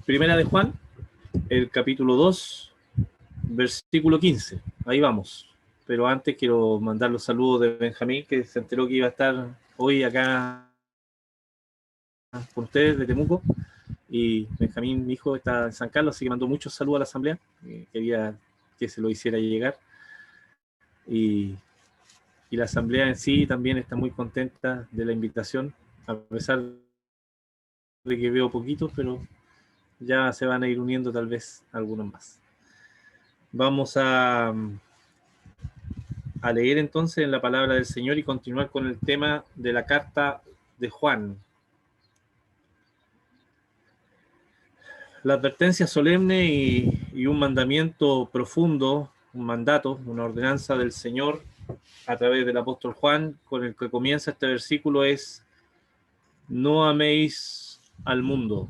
Primera de Juan, el capítulo 2, versículo 15. Ahí vamos. Pero antes quiero mandar los saludos de Benjamín, que se enteró que iba a estar hoy acá con ustedes de Temuco. Y Benjamín, mi hijo, está en San Carlos, así que mandó muchos saludos a la asamblea. Quería que se lo hiciera llegar. Y la asamblea en sí también está muy contenta de la invitación, a pesar de que veo poquitos, pero ya se van a ir uniendo tal vez algunos más. Vamos a leer entonces en la palabra del Señor y continuar con el tema de la carta de Juan. La advertencia solemne y un mandamiento profundo, un mandato, una ordenanza del Señor a través del apóstol Juan, con el que comienza este versículo, es: no améis al mundo.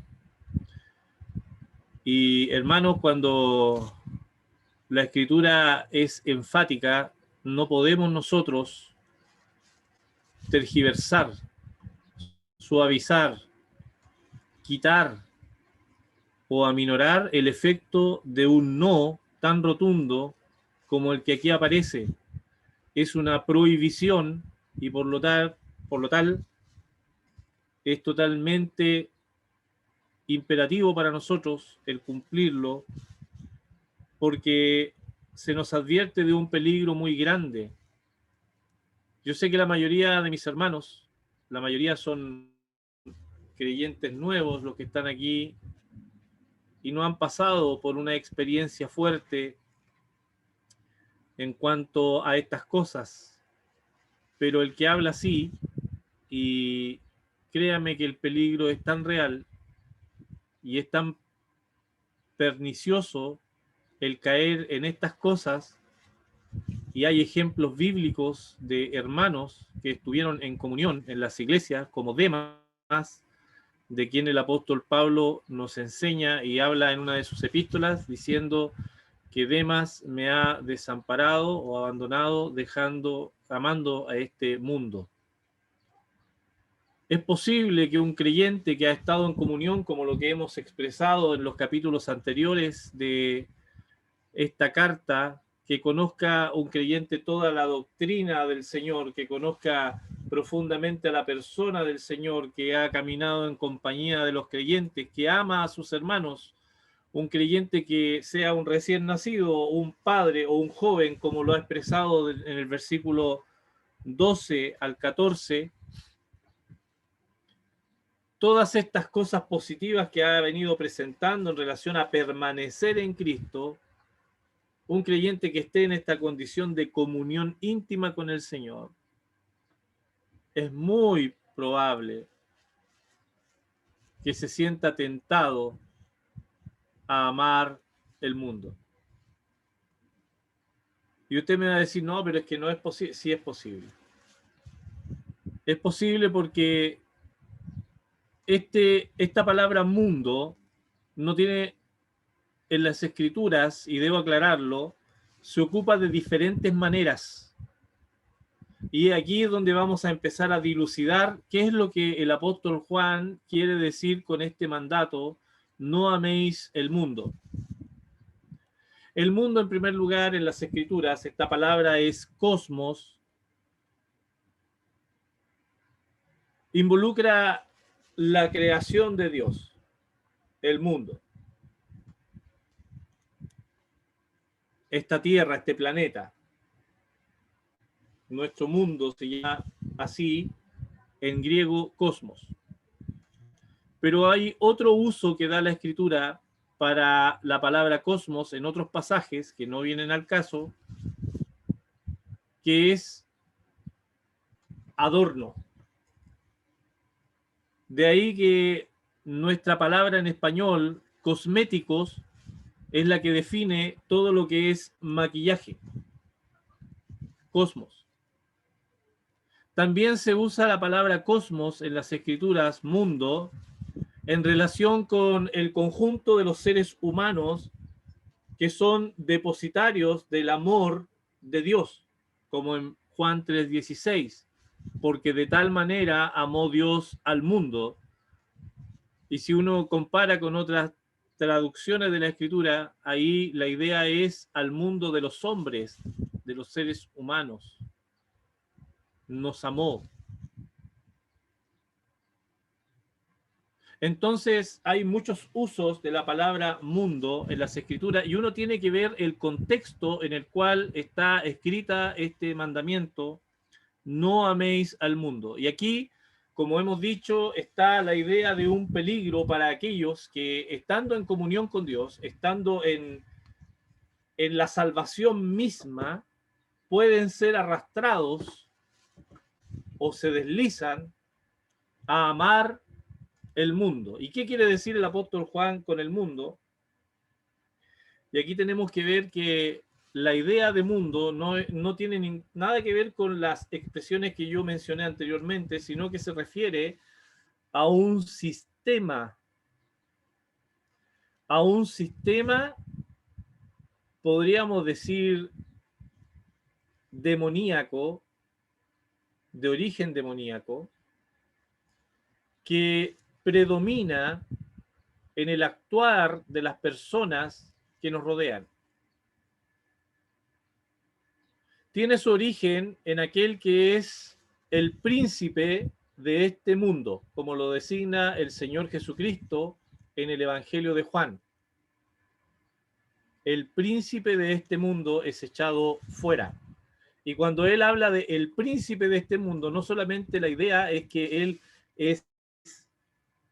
Y hermanos, cuando la escritura es enfática, no podemos nosotros tergiversar, suavizar, quitar o aminorar el efecto de un no tan rotundo como el que aquí aparece. Es una prohibición y por lo tal es totalmente imperativo para nosotros el cumplirlo, porque se nos advierte de un peligro muy grande. Yo sé que la mayoría de mis hermanos, la mayoría son creyentes nuevos los que están aquí y no han pasado por una experiencia fuerte en cuanto a estas cosas, pero el que habla así, y créame que el peligro es tan real y es tan pernicioso el caer en estas cosas, y hay ejemplos bíblicos de hermanos que estuvieron en comunión en las iglesias, como Demas, de quien el apóstol Pablo nos enseña y habla en una de sus epístolas, diciendo que Demas me ha desamparado o abandonado, amando a este mundo. Es posible que un creyente que ha estado en comunión, como lo que hemos expresado en los capítulos anteriores de esta carta, que conozca un creyente toda la doctrina del Señor, que conozca profundamente a la persona del Señor, que ha caminado en compañía de los creyentes, que ama a sus hermanos, un creyente que sea un recién nacido, un padre o un joven, como lo ha expresado en el versículo 12 al 14, todas estas cosas positivas que ha venido presentando en relación a permanecer en Cristo, un creyente que esté en esta condición de comunión íntima con el Señor, es muy probable que se sienta tentado a amar el mundo. Y usted me va a decir, no, pero es que no es posible. Sí es posible. Es posible porque esta palabra mundo no tiene en las escrituras, y debo aclararlo, se ocupa de diferentes maneras. Y aquí es donde vamos a empezar a dilucidar qué es lo que el apóstol Juan quiere decir con este mandato: no améis el mundo. El mundo, en primer lugar, en las escrituras, esta palabra es cosmos, involucra la creación de Dios, el mundo. Esta tierra, este planeta, nuestro mundo se llama así, en griego cosmos. Pero hay otro uso que da la escritura para la palabra cosmos en otros pasajes que no vienen al caso, que es adorno. De ahí que nuestra palabra en español, cosméticos, es la que define todo lo que es maquillaje, cosmos. También se usa la palabra cosmos en las escrituras, mundo, en relación con el conjunto de los seres humanos que son depositarios del amor de Dios, como en Juan 3:16, porque de tal manera amó Dios al mundo. Y si uno compara con otras traducciones de la Escritura, ahí la idea es al mundo de los hombres, de los seres humanos. Nos amó. Entonces hay muchos usos de la palabra mundo en las Escrituras y uno tiene que ver el contexto en el cual está escrita este mandamiento: no améis al mundo. Y aquí, como hemos dicho, está la idea de un peligro para aquellos que, estando en comunión con Dios, estando en la salvación misma, pueden ser arrastrados o se deslizan a amar el mundo. ¿Y qué quiere decir el apóstol Juan con el mundo? Y aquí tenemos que ver que la idea de mundo no tiene nada que ver con las expresiones que yo mencioné anteriormente, sino que se refiere a un sistema, podríamos decir, demoníaco, de origen demoníaco, que predomina en el actuar de las personas que nos rodean. Tiene su origen en aquel que es el príncipe de este mundo, como lo designa el Señor Jesucristo en el Evangelio de Juan. El príncipe de este mundo es echado fuera. Y cuando él habla de el príncipe de este mundo, no solamente la idea es que él es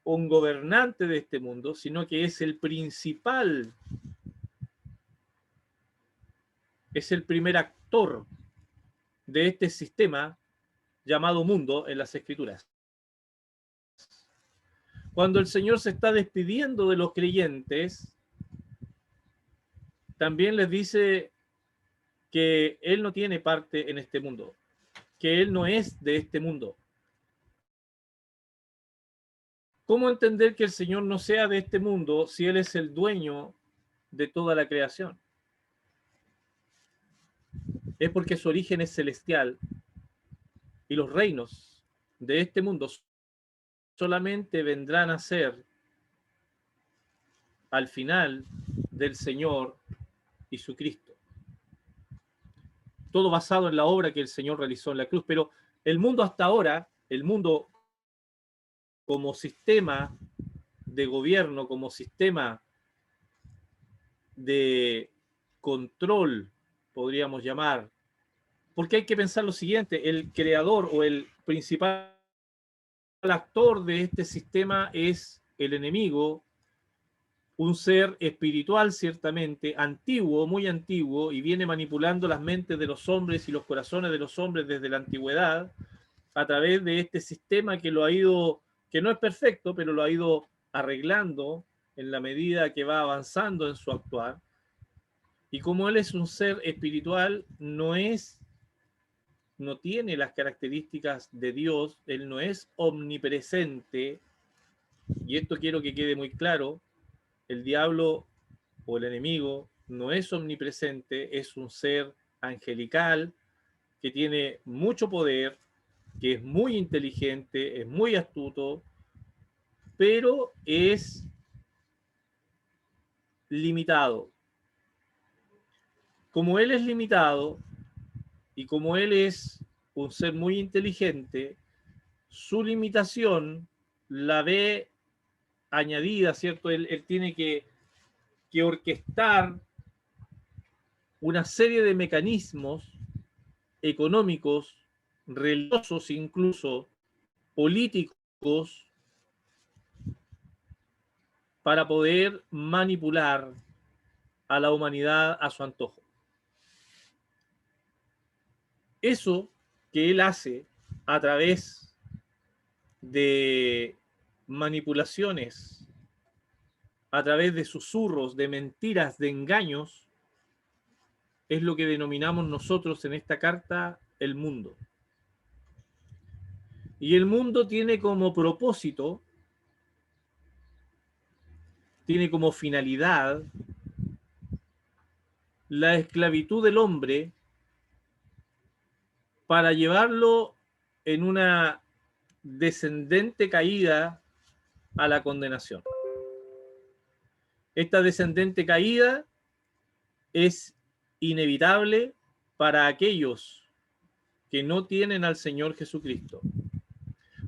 un gobernante de este mundo, sino que es el principal, es el primer actor de este sistema llamado mundo en las Escrituras. Cuando el Señor se está despidiendo de los creyentes, también les dice que Él no tiene parte en este mundo, que Él no es de este mundo. ¿Cómo entender que el Señor no sea de este mundo si Él es el dueño de toda la creación? Es porque su origen es celestial y los reinos de este mundo solamente vendrán a ser al final del Señor y su Cristo. Todo basado en la obra que el Señor realizó en la cruz. Pero el mundo hasta ahora, el mundo como sistema de gobierno, como sistema de control, podríamos llamar, porque hay que pensar lo siguiente: el creador o el principal actor de este sistema es el enemigo, un ser espiritual ciertamente, antiguo, muy antiguo, y viene manipulando las mentes de los hombres y los corazones de los hombres desde la antigüedad, a través de este sistema que lo ha ido, que no es perfecto, pero lo ha ido arreglando en la medida que va avanzando en su actuar. Y como él es un ser espiritual, no tiene las características de Dios, él no es omnipresente, y esto quiero que quede muy claro: el diablo o el enemigo no es omnipresente, es un ser angelical que tiene mucho poder, que es muy inteligente, es muy astuto, pero es limitado. Como él es limitado y como él es un ser muy inteligente, su limitación la ve añadida, ¿cierto? Él tiene que orquestar una serie de mecanismos económicos, religiosos, incluso políticos, para poder manipular a la humanidad a su antojo. Eso que él hace a través de manipulaciones, a través de susurros, de mentiras, de engaños, es lo que denominamos nosotros en esta carta el mundo. Y el mundo tiene como propósito, tiene como finalidad la esclavitud del hombre para llevarlo en una descendente caída a la condenación. Esta descendente caída es inevitable para aquellos que no tienen al Señor Jesucristo.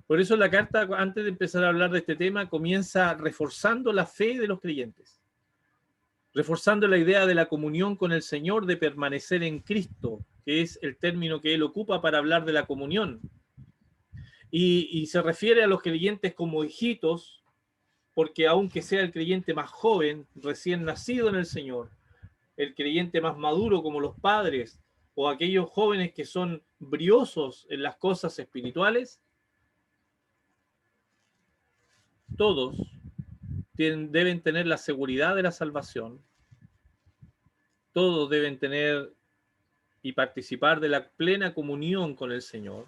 Por eso la carta, antes de empezar a hablar de este tema, comienza reforzando la fe de los creyentes, reforzando la idea de la comunión con el Señor, de permanecer en Cristo, que es el término que él ocupa para hablar de la comunión. Y se refiere a los creyentes como hijitos, porque aunque sea el creyente más joven, recién nacido en el Señor, el creyente más maduro como los padres, o aquellos jóvenes que son briosos en las cosas espirituales, todos deben tener la seguridad de la salvación, todos deben tener y participar de la plena comunión con el Señor,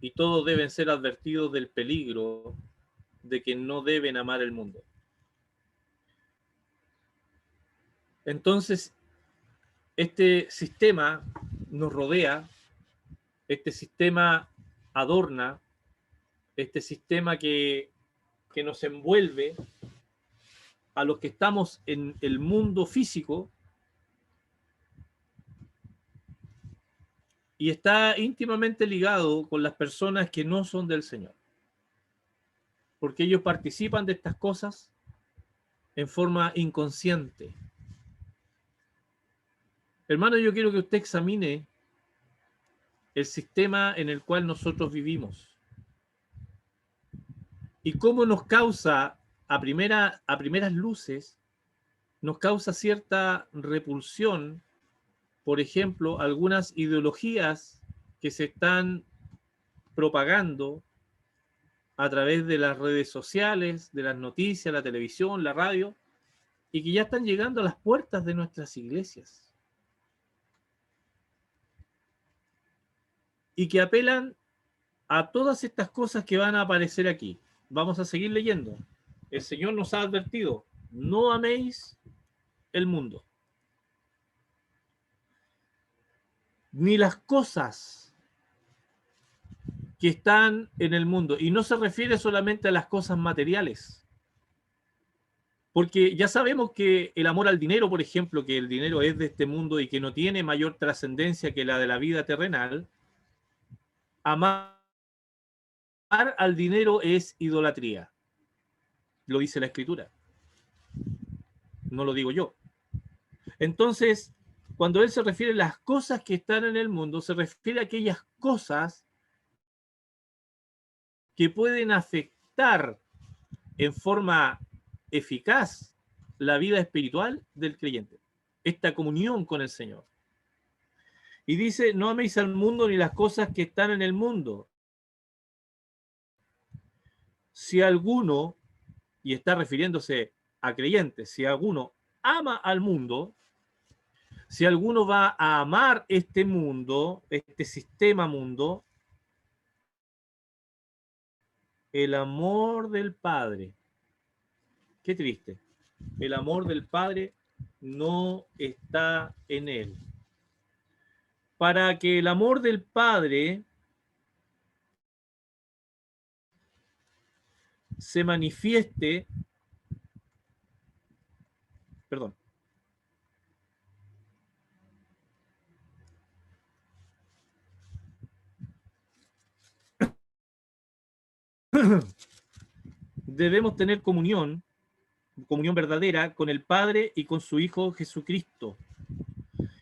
y todos deben ser advertidos del peligro de que no deben amar el mundo. Entonces, este sistema nos rodea, este sistema adorna, este sistema que nos envuelve a los que estamos en el mundo físico, y está íntimamente ligado con las personas que no son del Señor, porque ellos participan de estas cosas en forma inconsciente. Hermano, yo quiero que usted examine el sistema en el cual nosotros vivimos y cómo nos causa, a primeras luces, nos causa cierta repulsión, por ejemplo, algunas ideologías que se están propagando a través de las redes sociales, de las noticias, la televisión, la radio, y que ya están llegando a las puertas de nuestras iglesias. Y que apelan a todas estas cosas que van a aparecer aquí. Vamos a seguir leyendo. El Señor nos ha advertido, no améis el mundo, ni las cosas que están en el mundo. Y no se refiere solamente a las cosas materiales. Porque ya sabemos que el amor al dinero, por ejemplo, que el dinero es de este mundo y que no tiene mayor trascendencia que la de la vida terrenal, amar al dinero es idolatría. Lo dice la Escritura. No lo digo yo. Entonces, cuando él se refiere a las cosas que están en el mundo, se refiere a aquellas cosas que pueden afectar en forma eficaz la vida espiritual del creyente, esta comunión con el Señor. Y dice, no améis al mundo ni las cosas que están en el mundo. Si alguno, y está refiriéndose a creyentes, si alguno ama al mundo, si alguno va a amar este mundo, este sistema mundo, el amor del Padre, qué triste, el amor del Padre no está en él. Para que el amor del Padre se manifieste, perdón, debemos tener comunión verdadera con el Padre y con su Hijo Jesucristo.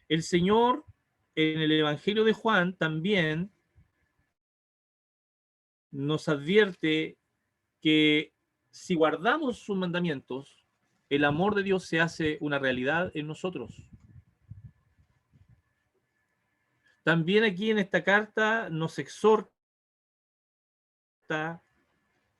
El Señor en el Evangelio de Juan también nos advierte que si guardamos sus mandamientos, el amor de Dios se hace una realidad en nosotros. También aquí en esta carta nos exhorta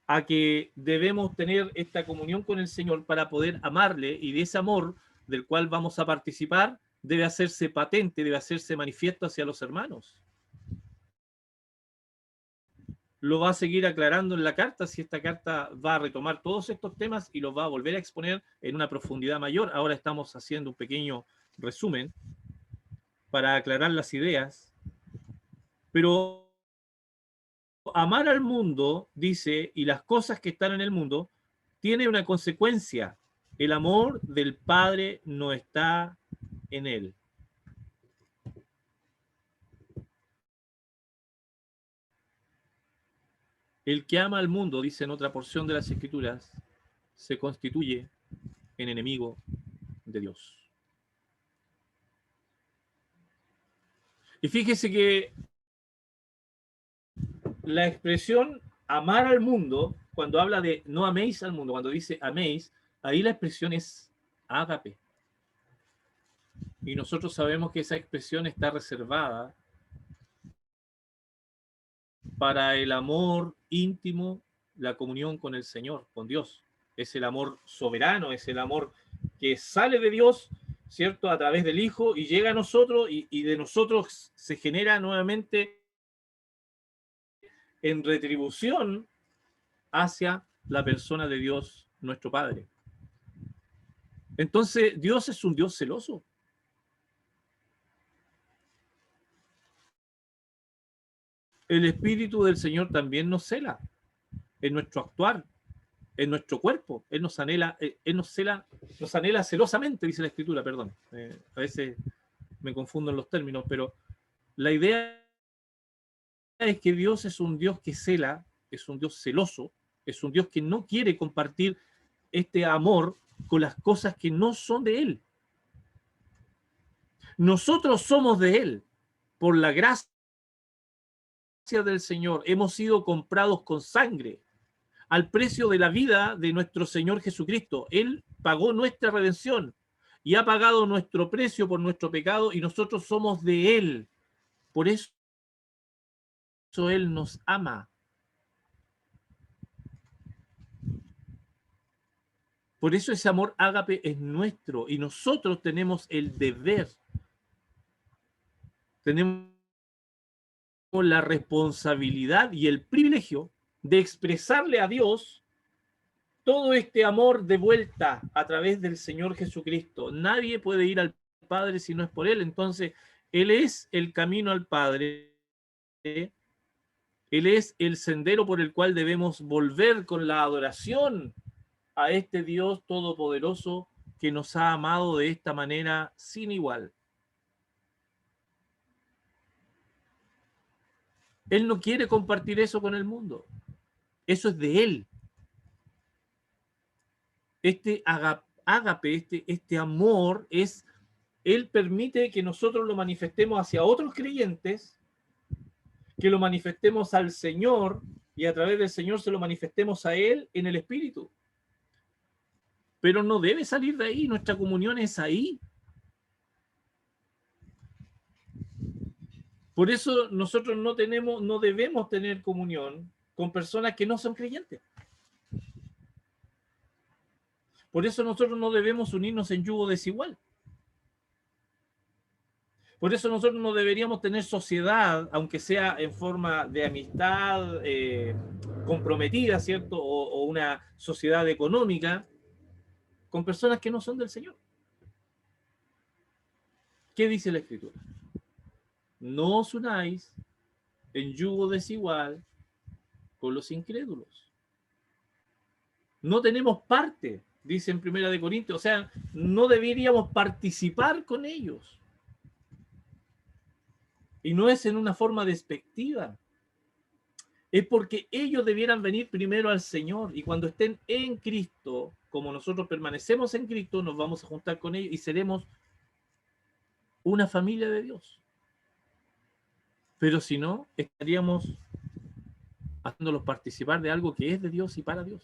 a que debemos tener esta comunión con el Señor para poder amarle, y de ese amor del cual vamos a participar debe hacerse patente, debe hacerse manifiesto hacia los hermanos. Lo va a seguir aclarando en la carta, si esta carta va a retomar todos estos temas y los va a volver a exponer en una profundidad mayor. Ahora estamos haciendo un pequeño resumen para aclarar las ideas, pero amar al mundo, dice, y las cosas que están en el mundo, tiene una consecuencia El amor del Padre no está en él. El que ama al mundo, dice en otra porción de las Escrituras, se constituye en enemigo de Dios. Y fíjese que la expresión amar al mundo, cuando habla de no améis al mundo, cuando dice améis, ahí la expresión es ágape. Y nosotros sabemos que esa expresión está reservada para el amor íntimo, la comunión con el Señor, con Dios. Es el amor soberano, es el amor que sale de Dios, ¿cierto? A través del Hijo y llega a nosotros y de nosotros se genera nuevamente en retribución hacia la persona de Dios, nuestro Padre. Entonces, Dios es un Dios celoso. El Espíritu del Señor también nos cela en nuestro actuar, en nuestro cuerpo. Él nos anhela, nos anhela celosamente, dice la Escritura, perdón. A veces me confundo en los términos, pero la idea es que Dios es un Dios que cela, es un Dios celoso, es un Dios que no quiere compartir este amor con las cosas que no son de Él. Nosotros somos de Él, por la gracia del Señor, hemos sido comprados con sangre, al precio de la vida de nuestro Señor Jesucristo. Él pagó nuestra redención y ha pagado nuestro precio por nuestro pecado y nosotros somos de Él. Por eso Él nos ama. Por eso ese amor ágape es nuestro y nosotros tenemos el deber, tenemos la responsabilidad y el privilegio de expresarle a Dios todo este amor de vuelta a través del Señor Jesucristo. Nadie puede ir al Padre si no es por Él. Entonces, Él es el camino al Padre. Él es el sendero por el cual debemos volver con la adoración a este Dios todopoderoso que nos ha amado de esta manera sin igual. Él no quiere compartir eso con el mundo. Eso es de Él. Este ágape, este amor, Él permite que nosotros lo manifestemos hacia otros creyentes, que lo manifestemos al Señor y a través del Señor se lo manifestemos a Él en el Espíritu. Pero no debe salir de ahí, nuestra comunión es ahí. Por eso nosotros no debemos tener comunión con personas que no son creyentes. Por eso nosotros no debemos unirnos en yugo desigual. Por eso nosotros no deberíamos tener sociedad, aunque sea en forma de amistad comprometida, ¿cierto? O una sociedad económica, con personas que no son del Señor. ¿Qué dice la Escritura? No os unáis en yugo desigual con los incrédulos. No tenemos parte, dice en Primera de Corintios, o sea, no deberíamos participar con ellos. Y no es en una forma despectiva. Es porque ellos debieran venir primero al Señor y cuando estén en Cristo, como nosotros permanecemos en Cristo, nos vamos a juntar con ellos y seremos una familia de Dios. Pero si no, estaríamos haciéndolos participar de algo que es de Dios y para Dios.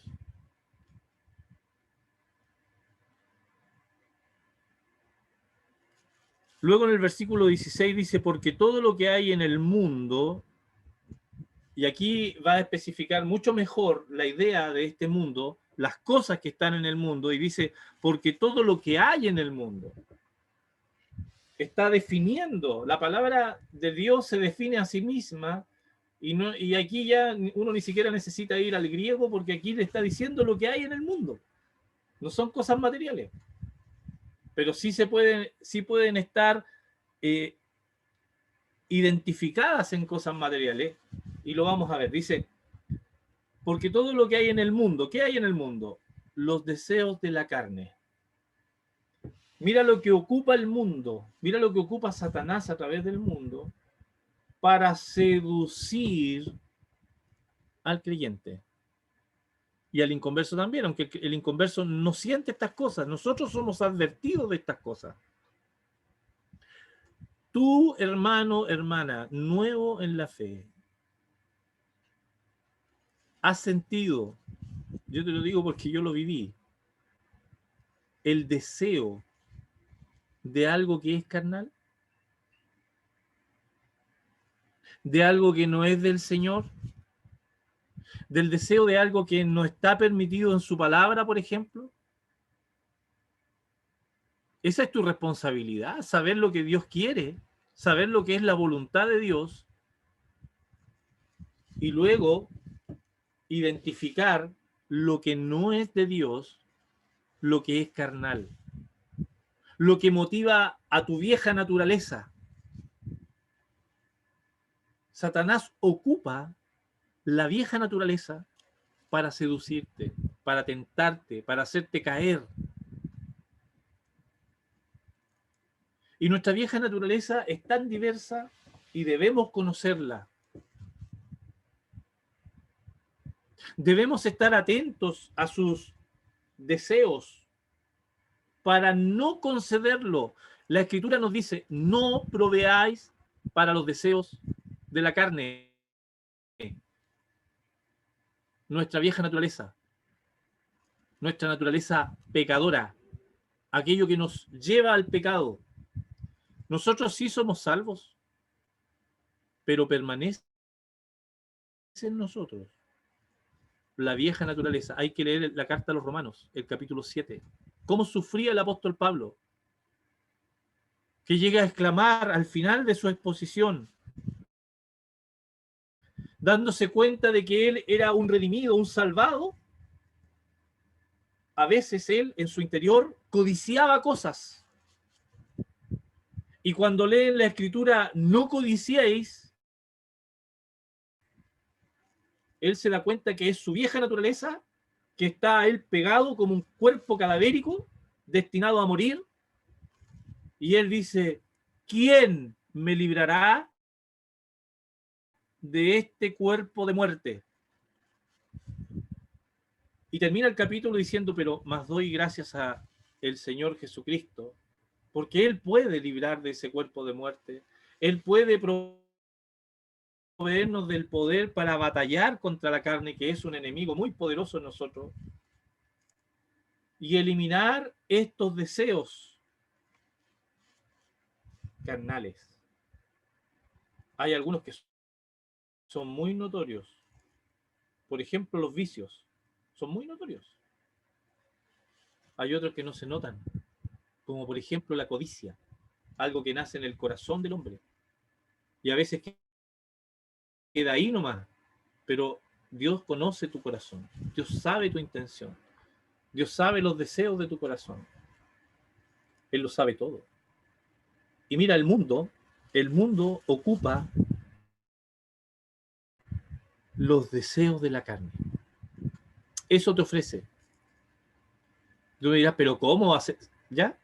Luego en el versículo 16 dice, porque todo lo que hay en el mundo, y aquí va a especificar mucho mejor la idea de este mundo, las cosas que están en el mundo, y dice, porque todo lo que hay en el mundo está definiendo, la palabra de Dios se define a sí misma, y aquí ya uno ni siquiera necesita ir al griego, porque aquí le está diciendo lo que hay en el mundo. No son cosas materiales, pero sí pueden estar identificadas en cosas materiales, y lo vamos a ver. Dice, porque todo lo que hay en el mundo, ¿qué hay en el mundo? Los deseos de la carne. Mira lo que ocupa el mundo, mira lo que ocupa Satanás a través del mundo para seducir al creyente. Y al inconverso también, aunque el inconverso no siente estas cosas. Nosotros somos advertidos de estas cosas. Tú, hermano, hermana, nuevo en la fe, has sentido, yo te lo digo porque yo lo viví, el deseo de algo que es carnal, de algo que no es del Señor, del deseo de algo que no está permitido en su palabra, por ejemplo. Esa es tu responsabilidad, saber lo que Dios quiere, saber lo que es la voluntad de Dios y luego identificar lo que no es de Dios, lo que es carnal, lo que motiva a tu vieja naturaleza. Satanás ocupa la vieja naturaleza para seducirte, para tentarte, para hacerte caer. Y nuestra vieja naturaleza es tan diversa y debemos conocerla. Debemos estar atentos a sus deseos para no concederlo. La Escritura nos dice, no proveáis para los deseos de la carne. Nuestra vieja naturaleza, nuestra naturaleza pecadora, aquello que nos lleva al pecado. Nosotros sí somos salvos, pero permanece en nosotros la vieja naturaleza. Hay que leer la carta a los Romanos, el capítulo 7. Cómo sufría el apóstol Pablo, que llega a exclamar al final de su exposición, dándose cuenta de que él era un redimido, un salvado. A veces él, en su interior, codiciaba cosas. Y cuando leen la escritura, no codiciéis, él se da cuenta que es su vieja naturaleza, que está a él pegado como un cuerpo cadavérico, destinado a morir. Y él dice, ¿quién me librará de este cuerpo de muerte? Y termina el capítulo diciendo, pero más doy gracias a el Señor Jesucristo, porque Él puede librar de ese cuerpo de muerte. Él puede proveernos del poder para batallar contra la carne, que es un enemigo muy poderoso en nosotros, y eliminar estos deseos carnales. Hay algunos que son muy notorios. Por ejemplo, los vicios son muy notorios. Hay otros que no se notan, como por ejemplo la codicia, algo que nace en el corazón del hombre. Y a veces queda ahí nomás, pero Dios conoce tu corazón, Dios sabe tu intención, Dios sabe los deseos de tu corazón, Él lo sabe todo. Y mira, el mundo ocupa los deseos de la carne. Eso te ofrece. Tú me dirás, pero ¿cómo hace? ¿Ya?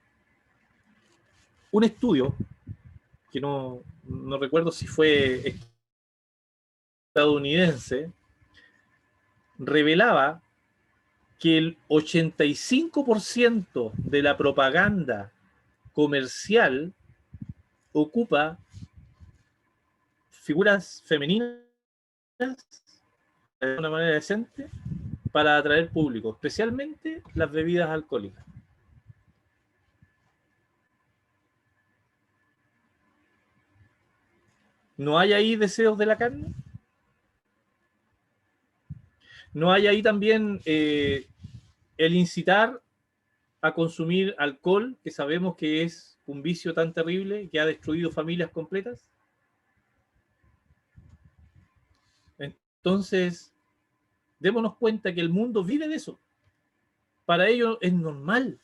Un estudio, que no recuerdo si fue estadounidense, revelaba que el 85% de la propaganda comercial ocupa figuras femeninas de una manera decente para atraer público, especialmente las bebidas alcohólicas. ¿No hay ahí deseos de la carne? ¿No hay ahí también el incitar a consumir alcohol, que sabemos que es un vicio tan terrible que ha destruido familias completas? Entonces, démonos cuenta que el mundo vive de eso. Para ellos es normal.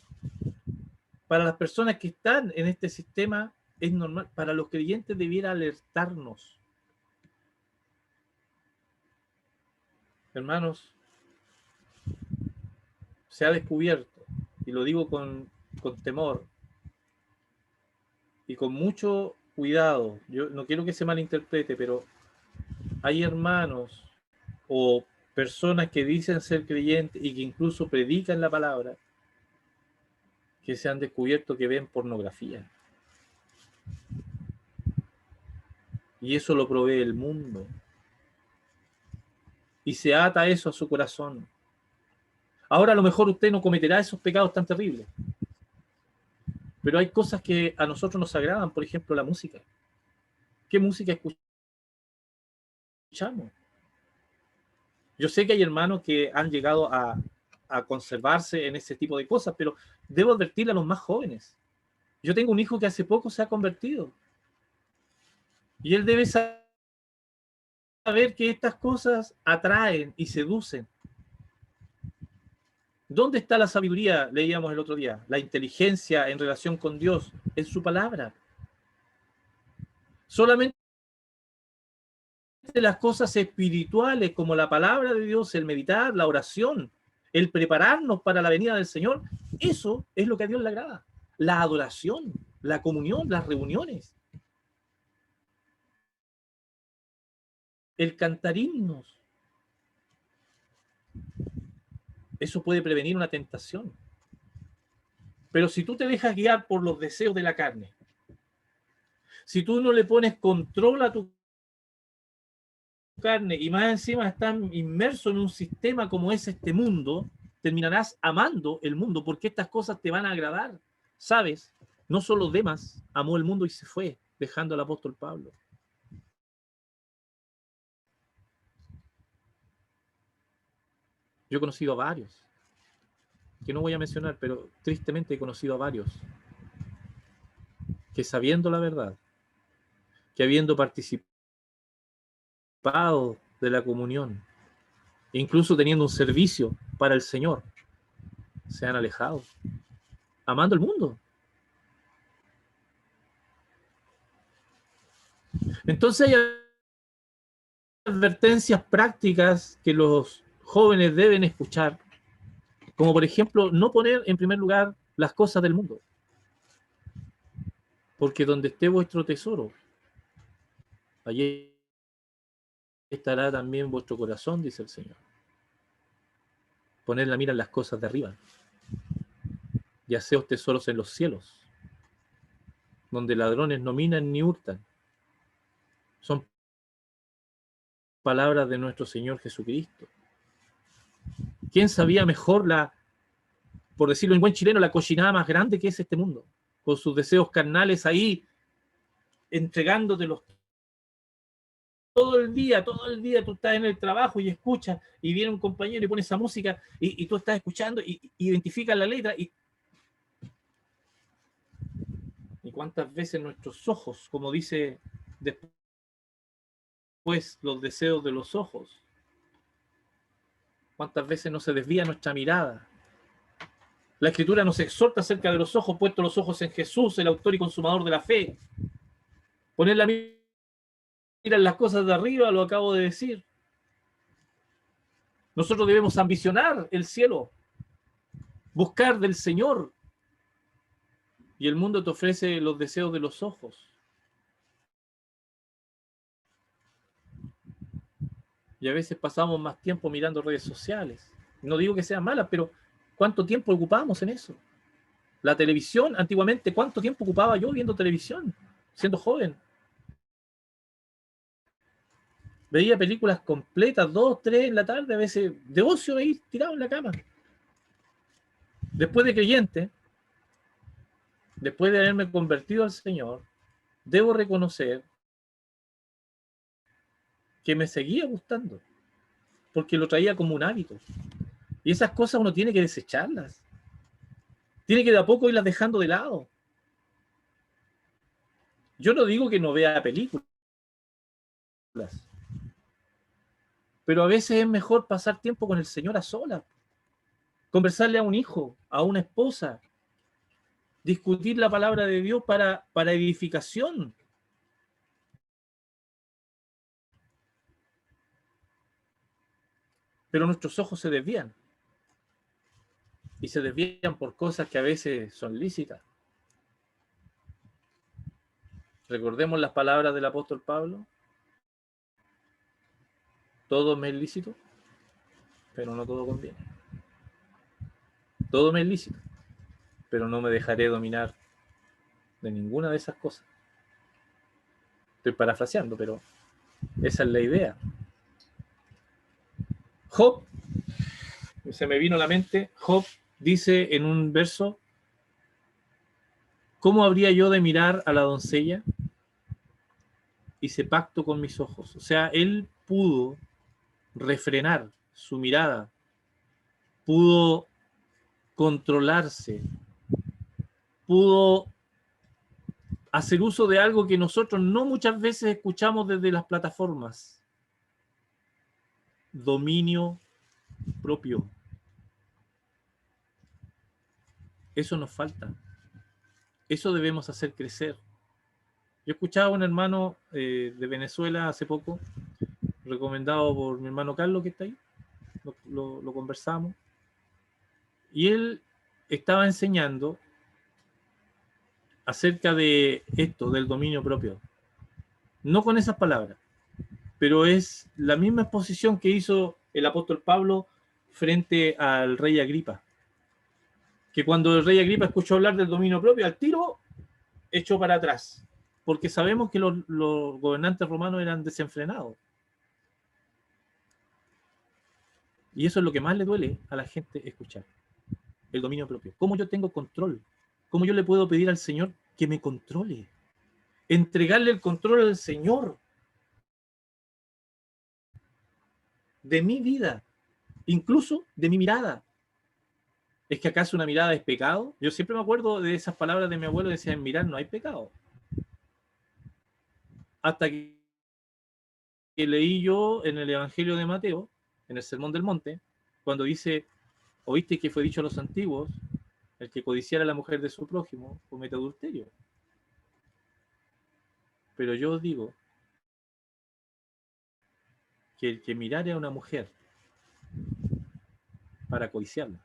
Para las personas que están en este sistema es normal. Para los creyentes debiera alertarnos. Hermanos, se ha descubierto, y lo digo con temor, y con mucho cuidado, yo no quiero que se malinterprete, pero hay hermanos o personas que dicen ser creyentes y que incluso predican la palabra, que se han descubierto que ven pornografía. Y eso lo provee el mundo. Y se ata eso a su corazón. Ahora a lo mejor usted no cometerá esos pecados tan terribles. Pero hay cosas que a nosotros nos agradan, por ejemplo, la música. ¿Qué música escuchamos? Yo sé que hay hermanos que han llegado a conservarse en ese tipo de cosas, pero debo advertirle a los más jóvenes. Yo tengo un hijo que hace poco se ha convertido y él debe saber que estas cosas atraen y seducen. ¿Dónde está la sabiduría? Leíamos el otro día. La inteligencia en relación con Dios en su palabra. Solamente las cosas espirituales como la palabra de Dios, el meditar, la oración, el prepararnos para la venida del Señor, eso es lo que a Dios le agrada. La adoración, la comunión, las reuniones, el cantar himnos. Eso puede prevenir una tentación. Pero si tú te dejas guiar por los deseos de la carne, si tú no le pones control a tu carne y más encima estás inmerso en un sistema como es este mundo, terminarás amando el mundo porque estas cosas te van a agradar. ¿Sabes? No solo Demas amó el mundo y se fue, dejando al apóstol Pablo. Yo he conocido a varios, que no voy a mencionar, pero tristemente he conocido a varios, que sabiendo la verdad, que habiendo participado de la comunión, incluso teniendo un servicio para el Señor, se han alejado, amando el mundo. Entonces hay advertencias prácticas que los jóvenes deben escuchar, como por ejemplo no poner en primer lugar las cosas del mundo, porque donde esté vuestro tesoro, allí estará también vuestro corazón, dice el Señor. Poner la mira en las cosas de arriba, y haceos tesoros en los cielos, donde ladrones no minan ni hurtan. Son palabras de nuestro Señor Jesucristo. ¿Quién sabía mejor por decirlo en buen chileno, la cochinada más grande que es este mundo? Con sus deseos carnales ahí, entregándotelos todo el día tú estás en el trabajo y escuchas, y viene un compañero y pone esa música, y tú estás escuchando, y identificas la letra, y cuántas veces nuestros ojos, como dice después, los deseos de los ojos, cuántas veces no se desvía nuestra mirada. La Escritura nos exhorta acerca de los ojos, puestos los ojos en Jesús, el autor y consumador de la fe. Poner la mira en las cosas de arriba, lo acabo de decir. Nosotros debemos ambicionar el cielo, buscar del Señor, y el mundo te ofrece los deseos de los ojos. Y a veces pasamos más tiempo mirando redes sociales. No digo que sean malas, pero ¿cuánto tiempo ocupamos en eso? La televisión, antiguamente, ¿cuánto tiempo ocupaba yo viendo televisión, siendo joven? Veía películas completas, 2, 3 en la tarde, a veces de ocio ahí tirado en la cama. Después de creyente, después de haberme convertido al Señor, debo reconocer que me seguía gustando, porque lo traía como un hábito. Y esas cosas uno tiene que desecharlas. Tiene que de a poco irlas dejando de lado. Yo no digo que no vea películas, pero a veces es mejor pasar tiempo con el Señor a solas, conversarle a un hijo, a una esposa, discutir la palabra de Dios para edificación. Pero nuestros ojos se desvían, y se desvían por cosas que a veces son lícitas. Recordemos las palabras del apóstol Pablo. Todo me es lícito, pero no todo conviene. Todo me es lícito, pero no me dejaré dominar de ninguna de esas cosas. Estoy parafraseando, pero esa es la idea. Job, se me vino a la mente, Job dice en un verso, ¿cómo habría yo de mirar a la doncella? Hice pacto con mis ojos. O sea, él pudo refrenar su mirada, pudo controlarse, pudo hacer uso de algo que nosotros no muchas veces escuchamos desde las plataformas. Dominio propio. Eso nos falta. Eso debemos hacer crecer. Yo escuchaba a un hermano de Venezuela hace poco, recomendado por mi hermano Carlos que está ahí, lo conversamos, y él estaba enseñando acerca de esto, del dominio propio. No con esas palabras, pero es la misma exposición que hizo el apóstol Pablo frente al rey Agripa. Que cuando el rey Agripa escuchó hablar del dominio propio, al tiro echó para atrás. Porque sabemos que los gobernantes romanos eran desenfrenados. Y eso es lo que más le duele a la gente escuchar. El dominio propio. ¿Cómo yo tengo control? ¿Cómo yo le puedo pedir al Señor que me controle? Entregarle el control al Señor de mi vida, incluso de mi mirada. ¿Es que acaso una mirada es pecado? Yo siempre me acuerdo de esas palabras de mi abuelo que decían, mirar no hay pecado. Hasta que leí yo en el Evangelio de Mateo, en el Sermón del Monte, cuando dice, oíste que fue dicho a los antiguos, el que codiciara a la mujer de su prójimo comete adulterio. Pero yo os digo que el que mirare a una mujer para codiciarla,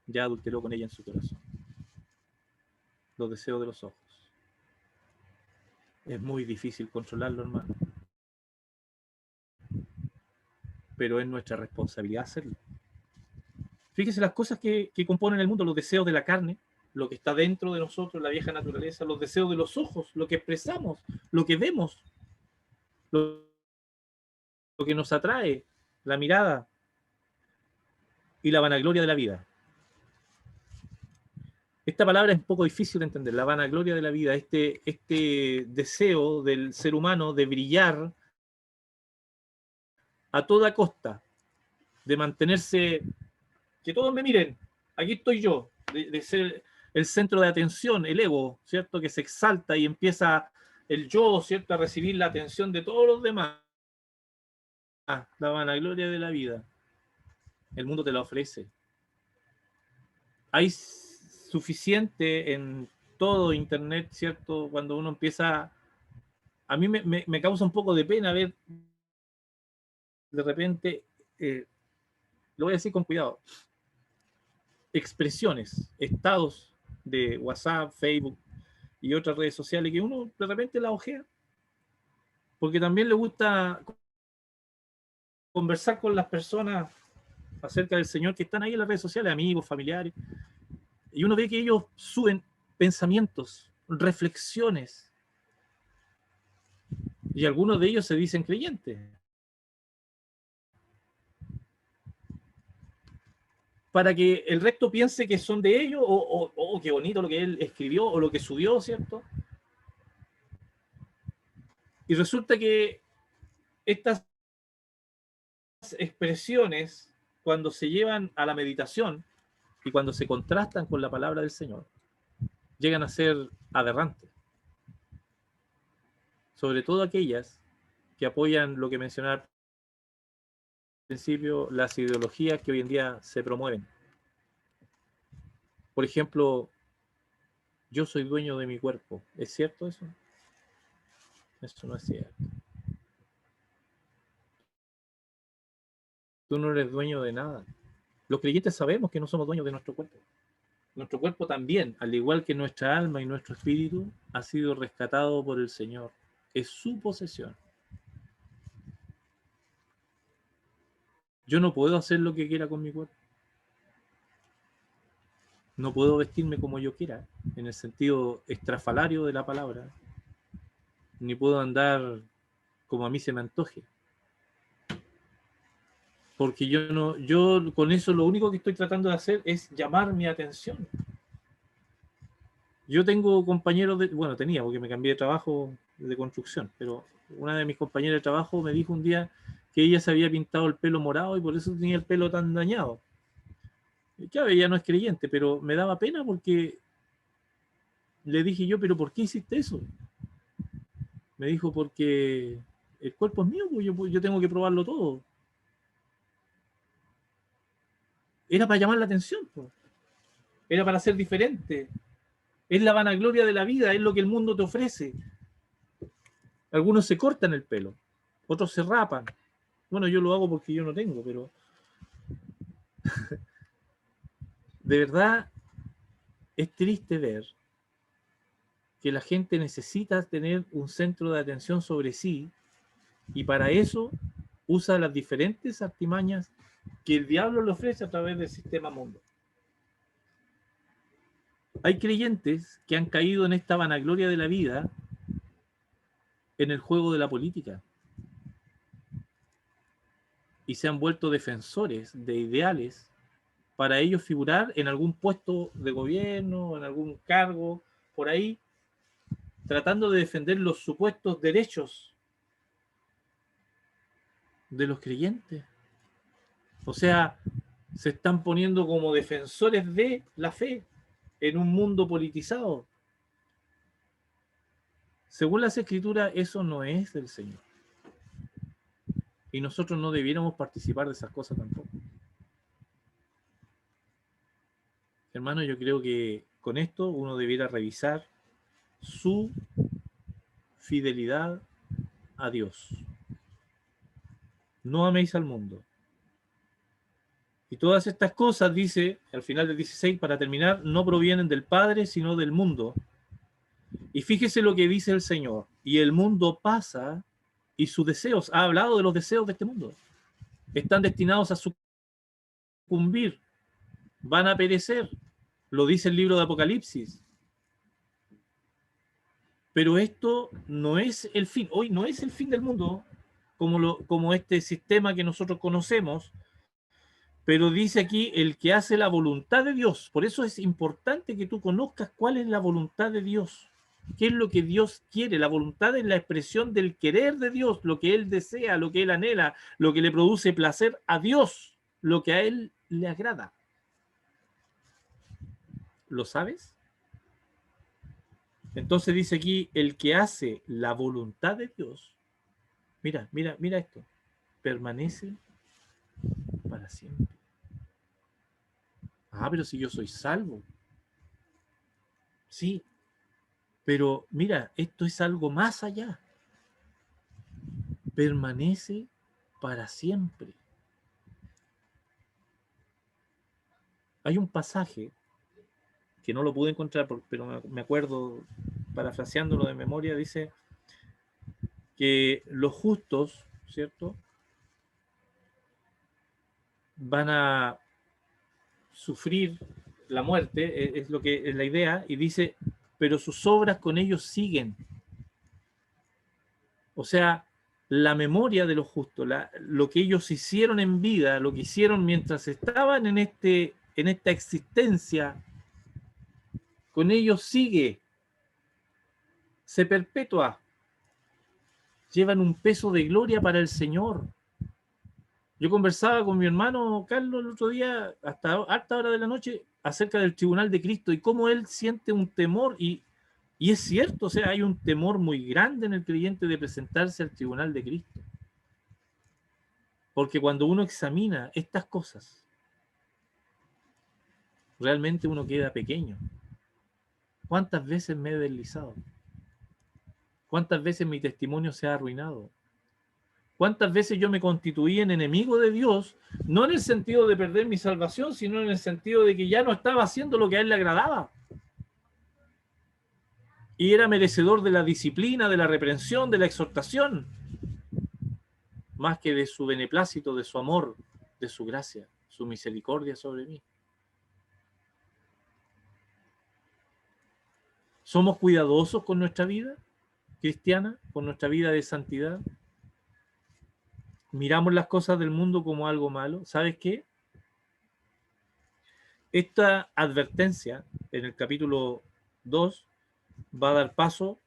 ya adulteró con ella en su corazón. Los deseos de los ojos. Es muy difícil controlarlo, hermano. Pero es nuestra responsabilidad hacerlo. Fíjese las cosas que componen el mundo, los deseos de la carne, lo que está dentro de nosotros, la vieja naturaleza, los deseos de los ojos, lo que expresamos, lo que vemos, lo que nos atrae, la mirada y la vanagloria de la vida. Esta palabra es un poco difícil de entender, la vanagloria de la vida, este deseo del ser humano de brillar a toda costa, de mantenerse, que todos me miren, aquí estoy yo, de ser el centro de atención, el ego, ¿cierto? Que se exalta y empieza el yo, ¿cierto? A recibir la atención de todos los demás. La vanagloria de la vida. El mundo te la ofrece. Hay suficiente en todo Internet, ¿cierto? Cuando uno empieza... A mí me causa un poco de pena ver de repente, lo voy a decir con cuidado, expresiones, estados de WhatsApp, Facebook y otras redes sociales que uno de repente la ojea, porque también le gusta conversar con las personas acerca del Señor que están ahí en las redes sociales, amigos, familiares, y uno ve que ellos suben pensamientos, reflexiones, y algunos de ellos se dicen creyentes. Para que el resto piense que son de ellos, o qué bonito lo que él escribió, o lo que subió, ¿cierto? Y resulta que estas expresiones, cuando se llevan a la meditación y cuando se contrastan con la palabra del Señor, llegan a ser aberrantes. Sobre todo aquellas que apoyan lo que mencionaba al principio, las ideologías que hoy en día se promueven. Por ejemplo, yo soy dueño de mi cuerpo. ¿Es cierto eso? Eso no es cierto. Tú no eres dueño de nada. Los creyentes sabemos que no somos dueños de nuestro cuerpo. Nuestro cuerpo también, al igual que nuestra alma y nuestro espíritu, ha sido rescatado por el Señor. Es su posesión. Yo no puedo hacer lo que quiera con mi cuerpo. No puedo vestirme como yo quiera, en el sentido estrafalario de la palabra, ni puedo andar como a mí se me antoje. Porque yo no, yo con eso lo único que estoy tratando de hacer es llamar mi atención. Yo tengo compañeros de, bueno, tenía porque me cambié de trabajo de construcción, pero una de mis compañeras de trabajo me dijo un día que ella se había pintado el pelo morado y por eso tenía el pelo tan dañado. Y claro, ella no es creyente, pero me daba pena porque le dije yo, pero ¿por qué hiciste eso? Me dijo, porque el cuerpo es mío, pues yo tengo que probarlo todo. Era para llamar la atención, pues. Era para ser diferente. Es la vanagloria de la vida, es lo que el mundo te ofrece. Algunos se cortan el pelo, otros se rapan. Bueno, yo lo hago porque yo no tengo, pero de verdad es triste ver que la gente necesita tener un centro de atención sobre sí y para eso usa las diferentes artimañas que el diablo le ofrece a través del sistema mundo. Hay creyentes que han caído en esta vanagloria de la vida en el juego de la política y se han vuelto defensores de ideales para ellos figurar en algún puesto de gobierno, en algún cargo, por ahí, tratando de defender los supuestos derechos de los creyentes. O sea, se están poniendo como defensores de la fe en un mundo politizado. Según las escrituras, eso no es del Señor. Y nosotros no debiéramos participar de esas cosas tampoco. Hermano, yo creo que con esto uno debiera revisar su fidelidad a Dios. No améis al mundo. Y todas estas cosas, dice al final del 16, para terminar, no provienen del Padre, sino del mundo. Y fíjese lo que dice el Señor. Y el mundo pasa y sus deseos, ha hablado de los deseos de este mundo, están destinados a sucumbir, van a perecer. Lo dice el libro de Apocalipsis. Pero esto no es el fin. Hoy no es el fin del mundo, como este sistema que nosotros conocemos, pero dice aquí el que hace la voluntad de Dios. Por eso es importante que tú conozcas cuál es la voluntad de Dios. ¿Qué es lo que Dios quiere? La voluntad es la expresión del querer de Dios, lo que Él desea, lo que Él anhela, lo que le produce placer a Dios, lo que a Él le agrada. ¿Lo sabes? Entonces dice aquí, el que hace la voluntad de Dios, mira esto, permanece para siempre. Ah, pero si yo soy salvo. Sí, pero mira, esto es algo más allá. Permanece para siempre. Hay un pasaje que no lo pude encontrar, pero me acuerdo, parafraseándolo de memoria, dice que los justos, ¿cierto? Van a sufrir la muerte, es lo que es la idea, y dice, pero sus obras con ellos siguen. O sea, la memoria de los justos, lo que ellos hicieron en vida, lo que hicieron mientras estaban en esta existencia, con ellos sigue, se perpetúa, llevan un peso de gloria para el Señor. Yo conversaba con mi hermano Carlos el otro día, hasta alta hora de la noche, acerca del tribunal de Cristo y cómo él siente un temor, y es cierto, o sea, hay un temor muy grande en el creyente de presentarse al tribunal de Cristo. Porque cuando uno examina estas cosas, realmente uno queda pequeño. ¿Cuántas veces me he deslizado? ¿Cuántas veces mi testimonio se ha arruinado? ¿Cuántas veces yo me constituí en enemigo de Dios? No en el sentido de perder mi salvación, sino en el sentido de que ya no estaba haciendo lo que a Él le agradaba. Y era merecedor de la disciplina, de la reprensión, de la exhortación, más que de su beneplácito, de su amor, de su gracia, su misericordia sobre mí. ¿Somos cuidadosos con nuestra vida cristiana, con nuestra vida de santidad? ¿Miramos las cosas del mundo como algo malo? ¿Sabes qué? Esta advertencia en el capítulo 2 va a dar paso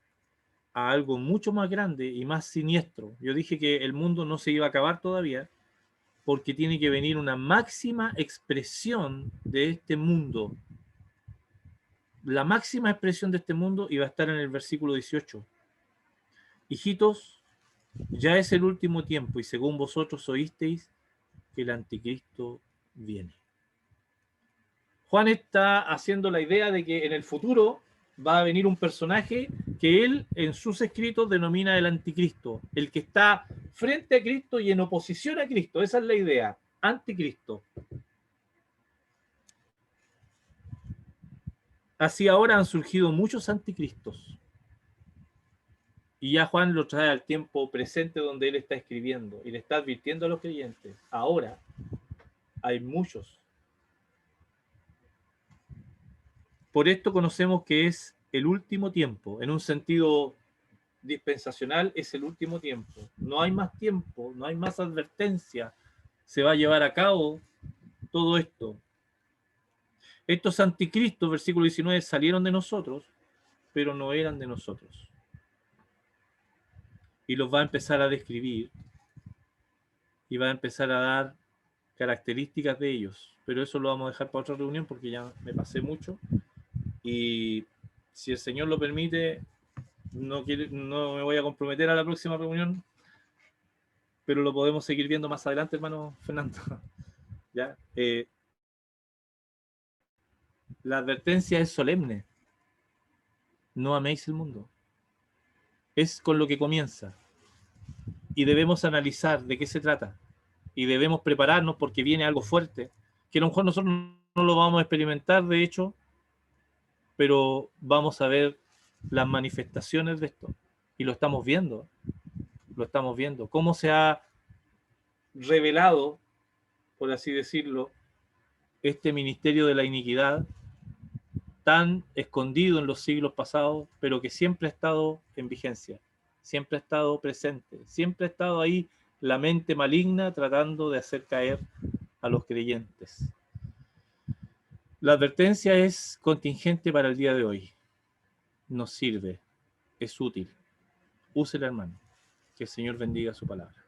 a algo mucho más grande y más siniestro. Yo dije que el mundo no se iba a acabar todavía porque tiene que venir una máxima expresión de este mundo. La máxima expresión de este mundo iba a estar en el versículo 18. Hijitos, ya es el último tiempo y según vosotros oísteis que el anticristo viene. Juan está haciendo la idea de que en el futuro va a venir un personaje que él en sus escritos denomina el anticristo, el que está frente a Cristo y en oposición a Cristo. Esa es la idea, anticristo. Así ahora han surgido muchos anticristos. Y ya Juan lo trae al tiempo presente donde él está escribiendo y le está advirtiendo a los creyentes. Ahora hay muchos. Por esto conocemos que es el último tiempo. En un sentido dispensacional es el último tiempo. No hay más tiempo, no hay más advertencia. Se va a llevar a cabo todo esto. Estos anticristos, versículo 19, salieron de nosotros, pero no eran de nosotros. Y los va a empezar a describir y va a empezar a dar características de ellos. Pero eso lo vamos a dejar para otra reunión porque ya me pasé mucho. Y si el Señor lo permite, no me voy a comprometer a la próxima reunión, pero lo podemos seguir viendo más adelante, hermano Fernando. ¿Ya? La advertencia es solemne. No améis el mundo. Es con lo que comienza. Y debemos analizar de qué se trata. Y debemos prepararnos porque viene algo fuerte, que a lo mejor nosotros no lo vamos a experimentar, de hecho, pero vamos a ver las manifestaciones de esto. Y lo estamos viendo. Lo estamos viendo. Cómo se ha revelado, por así decirlo, este ministerio de la iniquidad tan escondido en los siglos pasados, pero que siempre ha estado en vigencia, siempre ha estado presente, siempre ha estado ahí la mente maligna tratando de hacer caer a los creyentes. La advertencia es contingente para el día de hoy. Nos sirve, es útil. Úsela, hermano. Que el Señor bendiga su palabra.